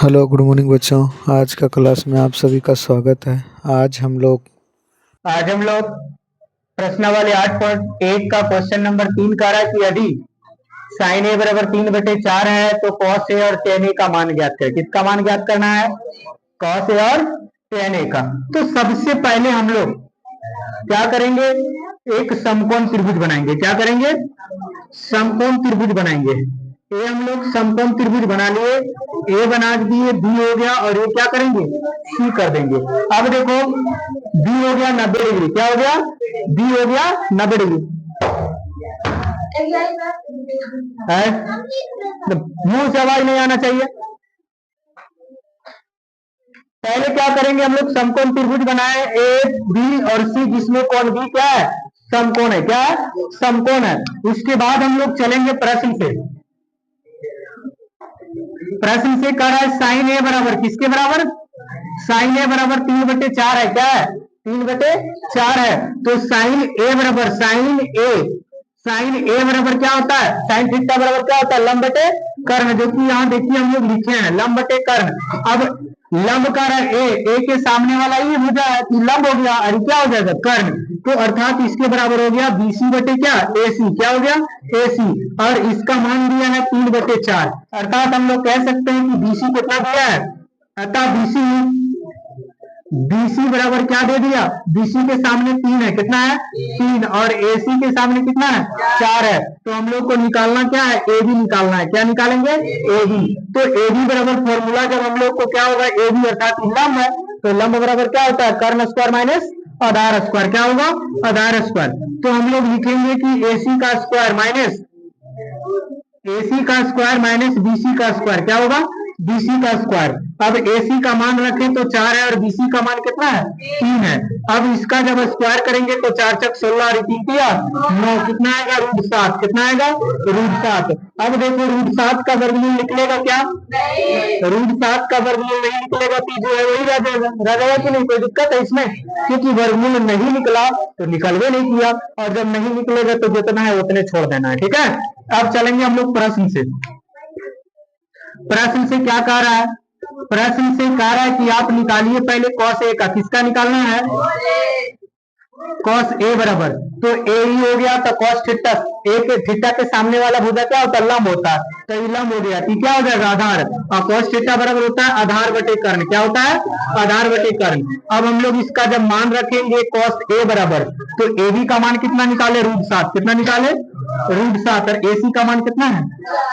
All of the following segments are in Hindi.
हेलो गुड मॉर्निंग बच्चों। आज का क्लास में आप सभी का स्वागत है। आज हम लोग प्रश्नावली 8.1 का क्वेश्चन नंबर 3 का रहा है कि यदि साइन ए बराबर 3/4 है तो कॉस ए और टेन ए का मान ज्ञात करें। किसका मान ज्ञात करना है? कॉस ए और टेन ए का। तो सबसे पहले हम लोग क्या करेंगे? एक समकोण त्रिभुज बनाएंगे। क्या करेंगे? समकोण त्रिभुज बनाएंगे। ये हम लोग समकोण त्रिभुज बना लिए, ए बना दिए, बी हो गया, और ये क्या करेंगे? सी कर देंगे। अब देखो, बी हो गया 90 डिग्री। क्या हो गया? बी हो गया 90 डिग्री है। तो मुंह से आवाज नहीं आना चाहिए। पहले क्या करेंगे? हम लोग समकोण त्रिभुज बनाए ए बी और सी, जिसमें कोण बी क्या है? समकोण है। क्या है? समकोण है। उसके बाद हम लोग चलेंगे प्रश्न से। प्रश्न से कह रहा है साइन ए बराबर किसके बराबर? साइन ए बराबर 3/4 है। क्या है? 3/4 है। तो साइन ए बराबर साइन ए बराबर क्या होता है? साइन थीटा बराबर क्या होता है? लंब बटे कर्ण, जो कि यहाँ देखिए हम लोग लिखे हैं, लंब बटे कर्ण। अब लंब का ए के सामने वाला ये हो जाए तो लंब हो गया, और क्या हो जाएगा? कर्ण। तो अर्थात इसके बराबर हो गया बीसी बटे क्या? एसी। क्या हो गया? एसी। और इसका मान दिया है 3/4। अर्थात हम लोग कह सकते हैं कि बीसी कितना दिया है? अतः बीसी बराबर क्या दे दिया? बीसी के सामने 3 है। कितना है? 3। और एसी के सामने कितना है? 4 है। तो हम लोग को निकालना क्या है? ए बी निकालना है। क्या निकालेंगे? A B. तो ए बी बराबर फॉर्मूला जब हम लोग को क्या होगा? ए बी अर्थात लंब है, तो लंब बराबर क्या होता है? कर्ण स्क्वायर माइनस आधार स्क्वायर। क्या होगा? आधार स्क्वायर। तो हम लोग लिखेंगे कि एसी का स्क्वायर माइनस बीसी का स्क्वायर। क्या होगा? बीसी का स्क्वायर। अब एसी का मान रखें तो 4 है, और बीसी का मान कितना है? 3 है। अब इसका जब स्क्वायर करेंगे तो 4 चक 16 और 3 किया 9। कितना आएगा? √7। कितना आएगा? √7। अब देखो, √7 का वर्गमूल निकलेगा क्या? √7 का वर्गमूल नहीं निकलेगा तो जो है वही रह जाएगा कि नहीं? कोई दिक्कत है इसमें? क्योंकि वर्गमूल नहीं निकला तो निकलवे नहीं किया, और जब नहीं निकलेगा तो जितना है उतने छोड़ देना है। ठीक है। अब चलेंगे हम लोग प्रश्न से। प्रश्न से क्या कह रहा है? प्रश्न से कह रहा है कि आप निकालिए पहले कॉस ए का। किसका निकालना है? कॉस ए बराबर, तो ए ही हो गया, तो कॉस थीटा, ए के थीटा के सामने वाला भुजा क्या होता है? लंब होता है। तो ये लंब हो गया, तो क्या हो जाएगा? आधार। और कॉस थीटा बराबर होता है आधार बटे कर्ण। क्या होता है? आधार बटे कर्ण। अब हम लोग इसका जब मान रखेंगे कॉस ए बराबर, तो ए बी का मान कितना निकाले? √7। कितना निकाले? √7। और एसी का मान कितना है?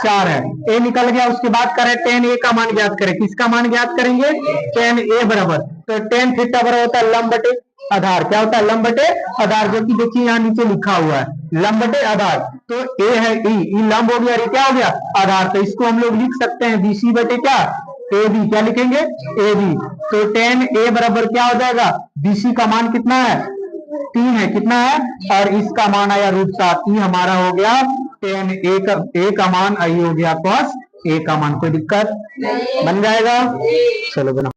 4 है। ए निकल गया। उसके बाद करें टेन ए का मान ज्ञात करें। किसका मान ज्ञात करेंगे? टेन ए बराबर, तो टेन थीटा बराबर होता है लंब बटे आधार। क्या होता है? लंब बटे आधार, जो कि देखिए यहाँ नीचे लिखा हुआ है, लंब बटे आधार। तो ए है ई लंब हो गया, और क्या हो गया? आधार। तो इसको हम लोग लिख सकते हैं बीसी बटे क्या? A B. क्या लिखेंगे? ए बी। तो टेन ए बराबर क्या हो जाएगा? बीसी का मान कितना है? 3 है। कितना है? और इसका मान आया √7। ई हमारा हो गया टेन ए का मान, आई हो गया कॉस ए का मान। कोई दिक्कत बन जाएगा? चलो बना।